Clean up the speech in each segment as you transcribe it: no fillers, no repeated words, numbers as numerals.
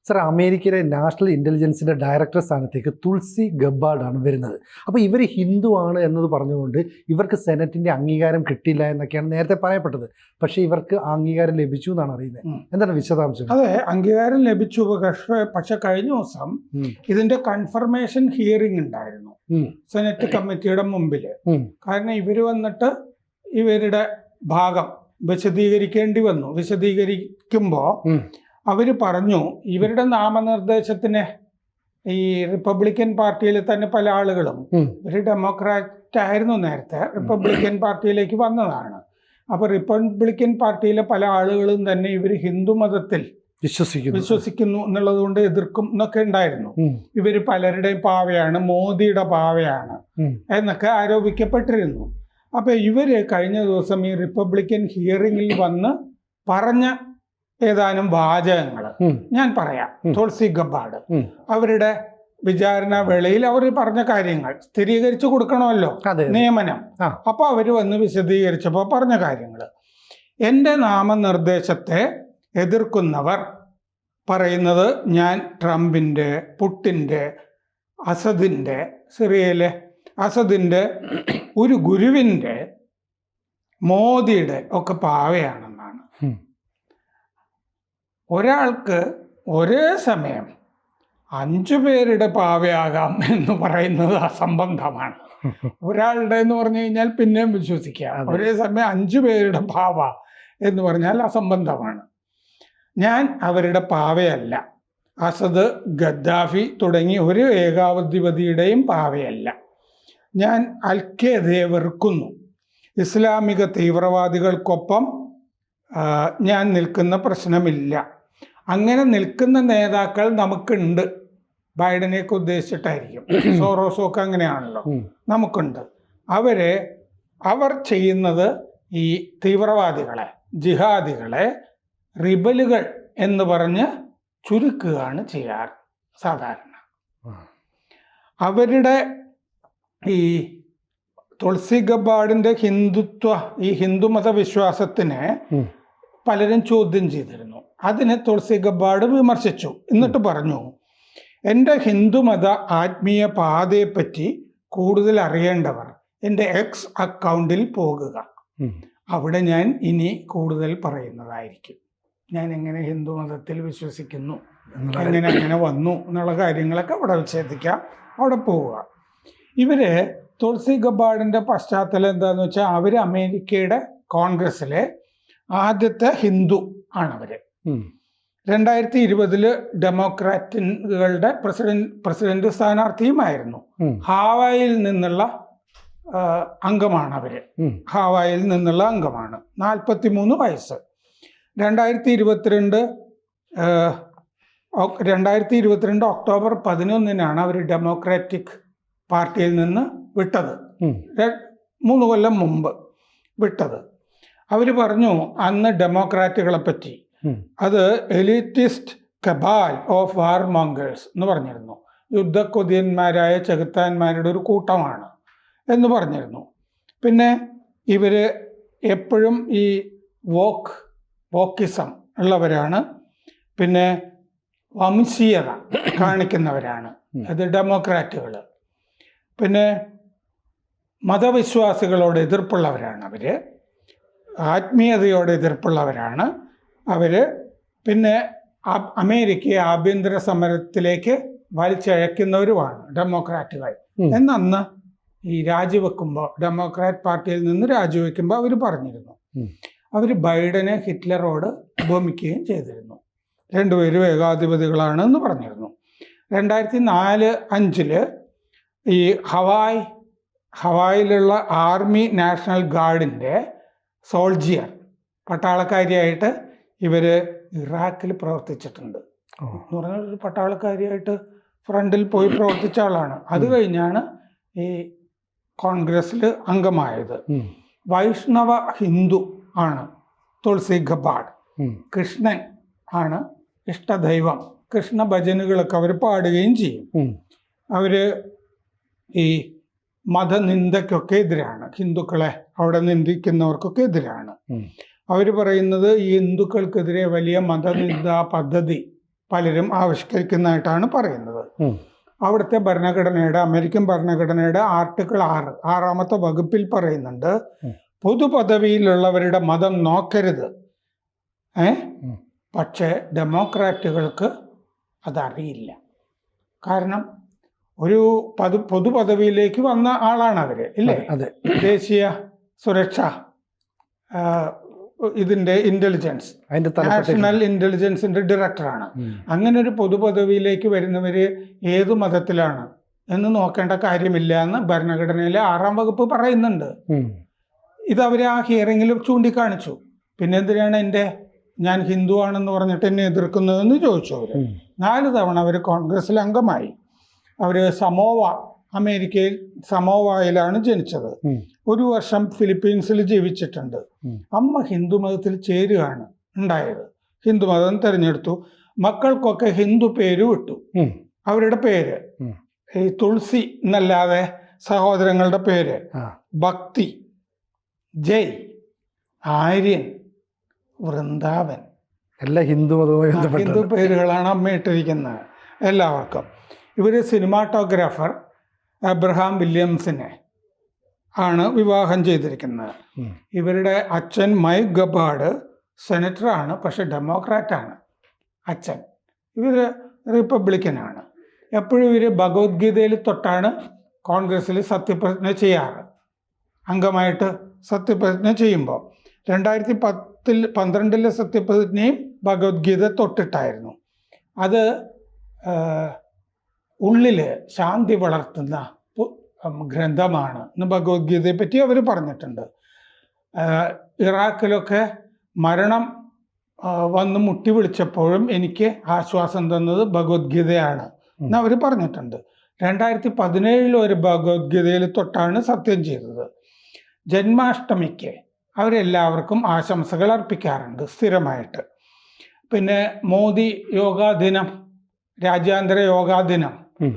Sir, അമേരിക്കയിലെ national ഇൻ്റലിജൻസിൻ്റെ director സ്ഥാനത്തേക്ക് തുൾസി ഗബ്ബാർഡാണ് വരുന്നത്. അപ്പോൾ ഇവർ ഹിന്ദു ആണ് എന്നത് പറഞ്ഞുകൊണ്ട് ഇവർക്ക് സെനറ്റിൻ്റെ അംഗീകാരം കിട്ടില്ല എന്നൊക്കെയാണ് നേരത്തെ പറയപ്പെട്ടത്. പക്ഷേ ഇവർക്ക് അംഗീകാരം ലഭിച്ചു എന്നാണ് അറിയുന്നത്. എന്താണ് വിശദാംശം? അതെ, അംഗീകാരം ലഭിച്ചു. പക്ഷെ കഴിഞ്ഞ ദിവസം ഇതിന്റെ കൺഫർമേഷൻ ഹിയറിംഗ് ഉണ്ടായിരുന്നു സെനറ്റ് കമ്മിറ്റിയുടെ മുമ്പിൽ. കാരണം ഇവർ വന്നിട്ട് ഇവരുടെ ഭാഗം വിശദീകരിക്കേണ്ടി വന്നു. വിശദീകരിക്കുമ്പോൾ അവർ പറഞ്ഞു ഇവരുടെ നാമനിർദ്ദേശത്തിന് ഈ റിപ്പബ്ലിക്കൻ പാർട്ടിയിൽ തന്നെ പല ആളുകളും, ഇവർ ഡെമോക്രാറ്റ് ആയിരുന്നു നേരത്തെ, റിപ്പബ്ലിക്കൻ പാർട്ടിയിലേക്ക് വന്നതാണ്. അപ്പോൾ റിപ്പബ്ലിക്കൻ പാർട്ടിയിലെ പല ആളുകളും തന്നെ ഇവർ ഹിന്ദു മതത്തിൽ വിശ്വസിക്കുന്നു എന്നുള്ളത് കൊണ്ട് എതിർക്കും എന്നൊക്കെ ഉണ്ടായിരുന്നു. ഇവർ പലരുടെയും പാവയാണ്, മോദിയുടെ പാവയാണ് എന്നൊക്കെ ആരോപിക്കപ്പെട്ടിരുന്നു. അപ്പൊ ഇവര് കഴിഞ്ഞ ദിവസം ഈ റിപ്പബ്ലിക്കൻ ഹിയറിംഗിൽ വന്ന് പറഞ്ഞ ഏതാനും വാചകങ്ങൾ ഞാൻ പറയാം. തുൾസി ഗബ്ബാർഡ് അവരുടെ വിചാരണ വേളയിൽ അവർ പറഞ്ഞ കാര്യങ്ങൾ സ്ഥിരീകരിച്ചു കൊടുക്കണമല്ലോ, നിയമനം. അപ്പൊ അവര് വന്ന് വിശദീകരിച്ചപ്പോൾ പറഞ്ഞ കാര്യങ്ങൾ: എൻ്റെ നാമനിർദ്ദേശത്തെ എതിർക്കുന്നവർ പറയുന്നത് ഞാൻ ട്രംപിൻ്റെ, പുട്ടിൻ്റെ, അസദിൻ്റെ, സിറിയയിലെ അസദിൻ്റെ, ഒരു ഗുരുവിൻ്റെ, മോദിയുടെ ഒക്കെ പാവയാണെന്നാണ്. ഒരാൾക്ക് ഒരേ സമയം 5 പേരുടെ പാവയാകാം എന്ന് പറയുന്നത് അസംബന്ധമാണ്. ഒരാളുടെ എന്ന് പറഞ്ഞു കഴിഞ്ഞാൽ പിന്നെയും വിശ്വസിക്കാം. ഒരേ സമയം 5 പേരുടെ പാവ എന്ന് പറഞ്ഞാൽ അസംബന്ധമാണ്. ഞാൻ അവരുടെ പാവയല്ല. അസദ്, ഗദ്ദാഫി തുടങ്ങി ഒരു ഏകാധിപതിയുടെയും പാവയല്ല. ഞാൻ അൽ-ഖ്വയ്ദയെ വെറുക്കുന്നു. ഇസ്ലാമിക തീവ്രവാദികൾക്കൊപ്പം ഞാൻ നിൽക്കുന്ന പ്രശ്നമില്ല. അങ്ങനെ നിൽക്കുന്ന നേതാക്കൾ നമുക്കുണ്ട്. ബൈഡനെയൊക്കെ ഉദ്ദേശിച്ചിട്ടായിരിക്കും. സോറോസൊക്കെ അങ്ങനെയാണല്ലോ. നമുക്കുണ്ട്. അവർ ചെയ്യുന്നത് ഈ തീവ്രവാദികളെ, ജിഹാദികളെ റിബലുകൾ എന്ന് പറഞ്ഞ് ചുരുക്കുകയാണ് ചെയ്യാറ് സാധാരണ. അവരുടെ ഈ തുൾസി ഗബ്ബാർഡിന്റെ ഈ ഹിന്ദുമത വിശ്വാസത്തിനെ പലരും ചോദ്യം ചെയ്തിരുന്നു. അതിനെ തുൾസി ഗബ്ബാർഡ് വിമർശിച്ചു. എന്നിട്ട് പറഞ്ഞു, എൻ്റെ ഹിന്ദുമത ആത്മീയ പാതയെപ്പറ്റി കൂടുതൽ അറിയേണ്ടവർ എൻ്റെ എക്സ് അക്കൗണ്ടിൽ പോകുക. അവിടെ ഞാൻ ഇനി കൂടുതൽ പറയുന്നതായിരിക്കും. ഞാൻ എങ്ങനെ ഹിന്ദുമതത്തിൽ വിശ്വസിക്കുന്നു, അങ്ങനെ വന്നു എന്നുള്ള കാര്യങ്ങളൊക്കെ അവിടെ വിച്ഛേദിക്കാം. അവിടെ പോവുക. ഇവര് തുൾസി ഗബ്ബാർഡിന്റെ പശ്ചാത്തലം എന്താന്ന് വെച്ചാൽ അവർ അമേരിക്കയുടെ കോൺഗ്രസിലെ ആദ്യത്തെ ഹിന്ദു ആണവര്. 2020 ഡെമോക്രാറ്റുകളുടെ പ്രസിഡന്റ് സ്ഥാനാർത്ഥിയുമായിരുന്നു. ഹാവായിൽ നിന്നുള്ള അംഗമാണ് അവര്. ഹാവായിൽ നിന്നുള്ള അംഗമാണ്. 43 വയസ്സ്. 2022 ഒക്ടോബർ 11 അവർ ഡെമോക്രാറ്റിക് പാർട്ടിയിൽ നിന്ന് വിട്ടത്. 3 കൊല്ലം മുമ്പ് വിട്ടത്. അവർ പറഞ്ഞു അന്ന് ഡെമോക്രാറ്റുകളെ പറ്റി അത് എലിറ്റിസ്റ്റ് കബാൽ ഓഫ് വാർമോംഗേഴ്സ് എന്ന് പറഞ്ഞിരുന്നു. യുദ്ധക്കൊതിയന്മാരായ ചെകുത്താന്മാരുടെ ഒരു കൂട്ടമാണ് എന്ന് പറഞ്ഞിരുന്നു. പിന്നെ ഇവർ എപ്പോഴും ഈ വോക്കിസം ഉള്ളവരാണ്. പിന്നെ വംശീയത കാണിക്കുന്നവരാണ് അത് ഡെമോക്രാറ്റുകൾ. പിന്നെ മതവിശ്വാസികളോട് എതിർപ്പുള്ളവരാണ് അവർ. ആത്മീയതയോട് എതിർപ്പുള്ളവരാണ് അവർ. പിന്നെ അമേരിക്കയെ ആഭ്യന്തര സമരത്തിലേക്ക് വലിച്ചഴക്കുന്നവരുമാണ് ഡെമോക്രാറ്റുകൾ. എന്നന്ന് ഈ രാജിവെക്കുമ്പോൾ, ഡെമോക്രാറ്റ് പാർട്ടിയിൽ നിന്ന് രാജിവെക്കുമ്പോൾ അവർ പറഞ്ഞിരുന്നു. അവർ ബൈഡനെ ഹിറ്റ്ലറോട് ഉപമിക്കുകയും ചെയ്തിരുന്നു. 2 പേരും ഏകാധിപതികളാണ് എന്ന് പറഞ്ഞിരുന്നു. 2004-05 ഈ ഹവായിലുള്ള ആർമി നാഷണൽ ഗാർഡിൻ്റെ സോൾജിയർ, പട്ടാളക്കാരിയായിട്ട് ഇവർ ഇറാഖിൽ പ്രവർത്തിച്ചിട്ടുണ്ട്. എന്ന് പറഞ്ഞാൽ ഒരു പട്ടാളക്കാരിയായിട്ട് ഫ്രണ്ടിൽ പോയി പ്രവർത്തിച്ച ആളാണ്. അത് കഴിഞ്ഞാണ് ഈ കോൺഗ്രസ്സിൽ അംഗമായത്. വൈഷ്ണവ ഹിന്ദു ആണ് തുൾസി ഗബ്ബാർഡ്. കൃഷ്ണൻ ആണ് ഇഷ്ടദൈവം. കൃഷ്ണ ഭജനുകളൊക്കെ അവർ പാടുകയും ചെയ്യും. അവർ ഈ മതനിന്ദയ്ക്കൊക്കെ എതിരാണ്. ഹിന്ദുക്കളെ അവിടെ നിന്ദിക്കുന്നവർക്കൊക്കെ എതിരാണ്. അവർ പറയുന്നത് ഈ ഹിന്ദുക്കൾക്കെതിരെ വലിയ മതനിന്ദ പദ്ധതി പലരും ആവിഷ്കരിക്കുന്നതായിട്ടാണ് പറയുന്നത്. അവിടുത്തെ ഭരണഘടനയുടെ, അമേരിക്കൻ ഭരണഘടനയുടെ ആർട്ടിക്കിൾ 6 വകുപ്പിൽ പറയുന്നുണ്ട്, പൊതുപദവിയിലുള്ളവരുടെ മതം നോക്കരുത്. പക്ഷേ ഡെമോക്രാറ്റുകൾക്ക് അതറിയില്ല. കാരണം ഒരു പൊതുപദവിയിലേക്ക് വന്ന ആളാണ് അവര്, ഇല്ലേ? ദേശീയ സുരക്ഷ, ഇതിന്റെ ഇന്റലിജൻസ്, നാഷണൽ ഇന്റലിജൻസിന്റെ ഡയറക്ടറാണ്. അങ്ങനെ ഒരു പൊതുപദവിയിലേക്ക് വരുന്നവര് ഏതു മതത്തിലാണ് എന്ന് നോക്കേണ്ട കാര്യമില്ല എന്ന് ഭരണഘടനയിലെ 6 വകുപ്പ് പറയുന്നുണ്ട്. ഇത് അവര് ആ ഹിയറിംഗിൽ ചൂണ്ടിക്കാണിച്ചു. പിന്നെ എന്തിനാണ് ഞാൻ ഹിന്ദു ആണെന്ന് പറഞ്ഞിട്ട് എന്നെ എതിർക്കുന്നതെന്ന് ചോദിച്ചു. അവര് 4 തവണ അവർ കോൺഗ്രസിൽ അംഗമായി. അവര് അമേരിക്കയിൽ സമോവയിലാണ് ജനിച്ചത്. 1 വർഷം ഫിലിപ്പീൻസിൽ ജീവിച്ചിട്ടുണ്ട്. അമ്മ ഹിന്ദു മതത്തിൽ ചേരുകയാണ് ഉണ്ടായത്. ഹിന്ദു മതം തിരഞ്ഞെടുത്തു. മക്കൾക്കൊക്കെ ഹിന്ദു പേര് വിട്ടു. അവരുടെ പേര് ഈ തുളസി എന്നല്ലാതെ സഹോദരങ്ങളുടെ പേര് ഭക്തി, ജയ്, ആര്യൻ, വൃന്ദാവൻ, എല്ലാ ഹിന്ദു പേരുകളാണ് അമ്മ ഇട്ടിരിക്കുന്നത് എല്ലാവർക്കും. ഇവർ സിനിമാറ്റോഗ്രാഫർ അബ്രഹാം വില്യംസിനെ ആണ് വിവാഹം ചെയ്തിരിക്കുന്നത്. ഇവരുടെ അച്ഛൻ മൈക്ക് ഗബാർഡ് സെനറ്ററാണ്, പക്ഷെ ഡെമോക്രാറ്റാണ് അച്ഛൻ. ഇവർ റിപ്പബ്ലിക്കനാണ്. എപ്പോഴും ഇവർ ഭഗവത്ഗീതയിൽ തൊട്ടാണ് കോൺഗ്രസ്സിൽ സത്യപ്രതിജ്ഞ ചെയ്യാറ്. അംഗമായിട്ട് സത്യപ്രതിജ്ഞ ചെയ്യുമ്പോൾ 2012 സത്യപ്രതിജ്ഞയും ഭഗവത്ഗീത തൊട്ടിട്ടായിരുന്നു. അത് ഉള്ളില് ശാന്തി വളർത്തുന്ന ഗ്രന്ഥമാണ് എന്ന് ഭഗവത്ഗീതയെ പറ്റി അവർ പറഞ്ഞിട്ടുണ്ട്. ഇറാഖിലൊക്കെ മരണം വന്ന് മുട്ടി വിളിച്ചപ്പോഴും എനിക്ക് ആശ്വാസം തന്നത് ഭഗവത്ഗീതയാണ് എന്ന് അവർ പറഞ്ഞിട്ടുണ്ട്. 2017 ഒരു ഭഗവത്ഗീതയിൽ തൊട്ടാണ് സത്യം ചെയ്തത്. ജന്മാഷ്ടമിക്ക് അവരെല്ലാവർക്കും ആശംസകൾ അർപ്പിക്കാറുണ്ട് സ്ഥിരമായിട്ട്. പിന്നെ മോദി യോഗാ ദിനം, രാജ്യാന്തര യോഗാ ദിനം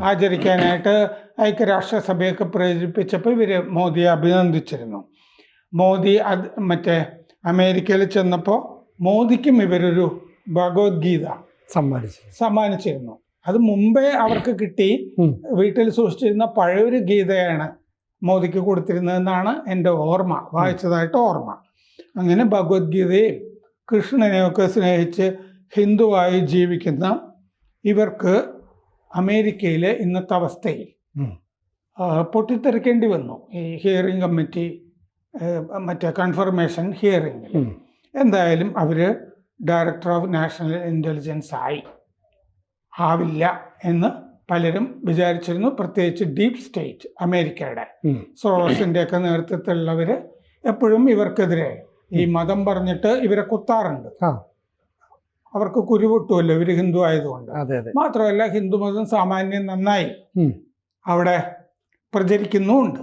ആചരിക്കാനായിട്ട് ഐക്യരാഷ്ട്രസഭയൊക്കെ പ്രേരിപ്പിച്ചപ്പോൾ ഇവര് മോദിയെ അഭിനന്ദിച്ചിരുന്നു. മോദി അമേരിക്കയിൽ ചെന്നപ്പോൾ മോദിക്കും ഇവരൊരു ഭഗവത്ഗീത സമ്മാനിച്ചിരുന്നു. അത് മുമ്പേ അവർക്ക് കിട്ടി. വീട്ടിൽ സൂക്ഷിച്ചിരുന്ന പഴയൊരു ഗീതയാണ് മോദിക്ക് കൊടുത്തിരുന്നതെന്നാണ് എൻ്റെ ഓർമ്മ, വായിച്ചതായിട്ട് ഓർമ്മ. അങ്ങനെ ഭഗവത്ഗീതയും കൃഷ്ണനെയൊക്കെ സ്നേഹിച്ച് ഹിന്ദുവായി ജീവിക്കുന്ന ഇവർക്ക് അമേരിക്കയിലെ ഇന്നത്തെ അവസ്ഥയിൽ പൊട്ടിത്തെറിക്കേണ്ടി വന്നു. ഈ ഹിയറിംഗ് കമ്മിറ്റി കൺഫർമേഷൻ ഹിയറിംഗിൽ എന്തായാലും അവർ ഡയറക്ടർ ഓഫ് നാഷണൽ ഇൻ്റലിജൻസ് ആവില്ല എന്ന് പലരും വിചാരിച്ചിരുന്നു. പ്രത്യേകിച്ച് ഡീപ് സ്റ്റേറ്റ് അമേരിക്കയുടെ സോറസിൻ്റെ ഒക്കെ നേതൃത്വത്തിലുള്ളവർ എപ്പോഴും ഇവർക്കെതിരെ ഈ മതം പറഞ്ഞിട്ട് ഇവരെ കുത്താറുണ്ട്. അവർക്ക് കുരുവിട്ടുമല്ലോ ഇവർ ഹിന്ദു ആയതുകൊണ്ട്. മാത്രമല്ല ഹിന്ദുമതം സാമാന്യം നന്നായി അവിടെ പ്രചരിക്കുന്നുമുണ്ട്.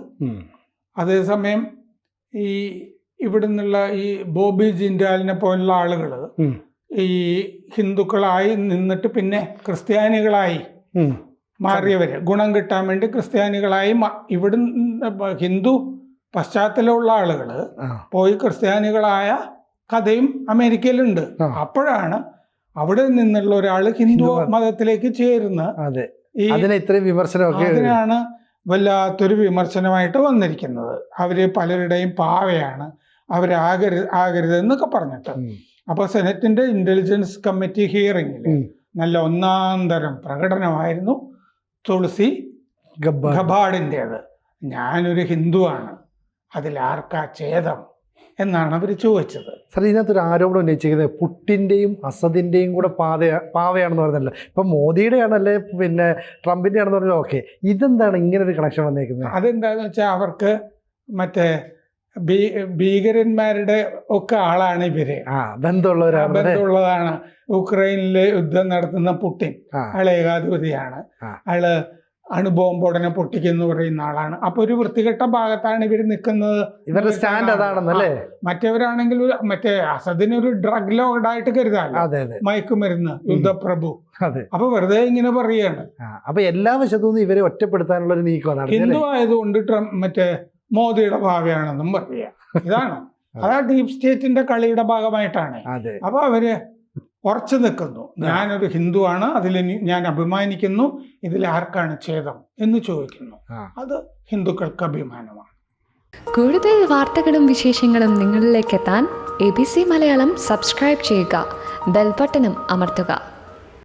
അതേസമയം ഈ ഇവിടെ നിന്നുള്ള ഈ ബോബി ജിൻഡാലിനെ പോലുള്ള ആളുകൾ ഈ ഹിന്ദുക്കളായി നിന്നിട്ട് പിന്നെ ക്രിസ്ത്യാനികളായി മാറിയവര്, ഗുണം കിട്ടാൻ വേണ്ടി ക്രിസ്ത്യാനികളായി ഇവിടുന്ന് ഹിന്ദു പശ്ചാത്തലമുള്ള ആളുകൾ പോയി ക്രിസ്ത്യാനികളായ കഥയും അമേരിക്കയിലുണ്ട്. അപ്പോഴാണ് അവിടെ നിന്നുള്ള ഒരാൾ ഹിന്ദു മതത്തിലേക്ക് ചേരുന്നത്. അതിനാണ് വല്ലാത്തൊരു വിമർശനമായിട്ട് വന്നിരിക്കുന്നത്. അവര് പലരുടെയും പാവയാണ്, ആകരുത് എന്നൊക്കെ പറഞ്ഞിട്ട്. അപ്പൊ സെനറ്റിന്റെ ഇന്റലിജൻസ് കമ്മിറ്റി ഹിയറിംഗിൽ നല്ല ഒന്നാന്തരം പ്രകടനമായിരുന്നു തുളസി ഗബാർഡിൻ്റെത്. ഞാനൊരു ഹിന്ദുവാണ്, അതിലാർക്കാ ഛേദം എന്നാണ് അവർ ചോദിച്ചത്. സാർ, ഇതിനകത്തൊരു ആരോപണം ഉന്നയിച്ചിരിക്കുന്നത് പുട്ടിൻ്റെയും അസദിൻ്റെയും കൂടെ പാവയാണെന്ന് പറഞ്ഞല്ലോ. ഇപ്പം മോദിയുടെ ആണല്ലേ പിന്നെ ട്രംപിൻ്റെ ആണെന്ന് പറഞ്ഞാൽ ഓക്കെ, ഇതെന്താണ് ഇങ്ങനെ ഒരു കണക്ഷൻ വന്നേക്കുന്നത്? അതെന്താന്ന് വെച്ചാൽ അവർക്ക് ഭീകരന്മാരുടെ ഒക്കെ ആളാണ് ഇവര്, ബന്ധമുള്ളതാണ്. ഉക്രൈനിലെ യുദ്ധം നടത്തുന്ന പുടിൻ അയാൾ ഏകാധിപതിയാണ്. അയാള് അണുബോംബുടനെ പൊട്ടിക്കെന്ന് പറയുന്ന ആളാണ്. അപ്പൊ ഒരു വൃത്തികെട്ട ഭാഗത്താണ് ഇവർ നിൽക്കുന്നത്. ഇവരുടെ സ്റ്റാൻഡ് അതാണെന്നല്ലേ. മറ്റവരാണെങ്കിൽ അസദിനൊരു ഡ്രഗ് ലോഡായിട്ട് കരുതാമല്ലോ, മയക്കുമരുന്ന്, യുദ്ധപ്രഭു. അപ്പൊ വെറുതെ ഇങ്ങനെ പറയാണ്. അപ്പൊ എല്ലാ വശത്തുനിന്നും ഇവരെ ഒറ്റപ്പെടുത്താനുള്ള ഒരു നീക്കമാണ്. ഹിന്ദു ആയതുകൊണ്ട് മോദിയുടെ ഭാവിയാണെന്നും പറയാ. ഇതാണ് അതാ ഡീപ് സ്റ്റേറ്റിന്റെ കളിയുടെ ഭാഗമായിട്ടാണ്. അപ്പൊ അവര് ഉറച്ചു നിൽക്കുന്നു. ഞാനൊരു ഹിന്ദുവാണ്, അതിൽ ഞാൻ അഭിമാനിക്കുന്നു, ഇതിൽ ആർക്കാണ് ഛേദം എന്ന് ചോദിക്കുന്നു. അത് ഹിന്ദുക്കൾക്ക് അഭിമാനമാണ്. കൂടുതൽ വാർത്തകളും വിശേഷങ്ങളും നിങ്ങളിലേക്ക് എത്താൻ ABC മലയാളം സബ്സ്ക്രൈബ് ചെയ്യുക, ബെൽ ബട്ടണും അമർത്തുക.